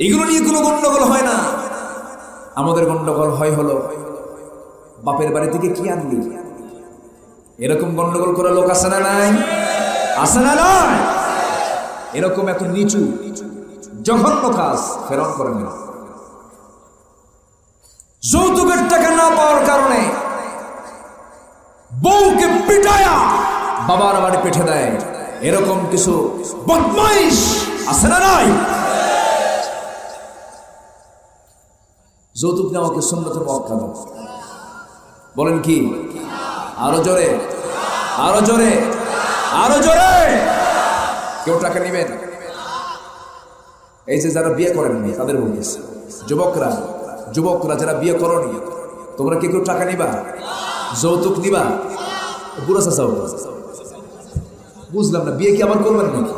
এগুলো নিয়ে কোনো গন্ডগোল হয় না। আমাদের গন্ডগোল হলো বাপের বাড়ি থেকে কি আনলি, এরকম গন্ডগোল করা লোক আছে না নাই? আছে না নাই? এরকম এত নিচু জঘন্য কাজ ফেরাউন করেন না। যৌতুকের টাকা না পাওয়ার কারণে বউকে পিটায়া বাবার বাড়ি পেঠে দেয়, এরকম কিছু বদমাইশ আছে না নাই? যৌতুক নেওয়াকে সুন্নতে মুআক্কাদা বলেন কি? আরো জোরে, আরো জোরে, আরো জোরে। কেউ টাকা নিবেন? এই যে যারা বিয়ে করেননি তাদের বলতেছে, যুবকরা যারা বিয়ে করনি, তোমরা কি কেউ টাকা নিবা? যৌতুক নিবা? বুড়া চাচা বুঝলাম না, বিয়ে কি আবার করবেন নাকি?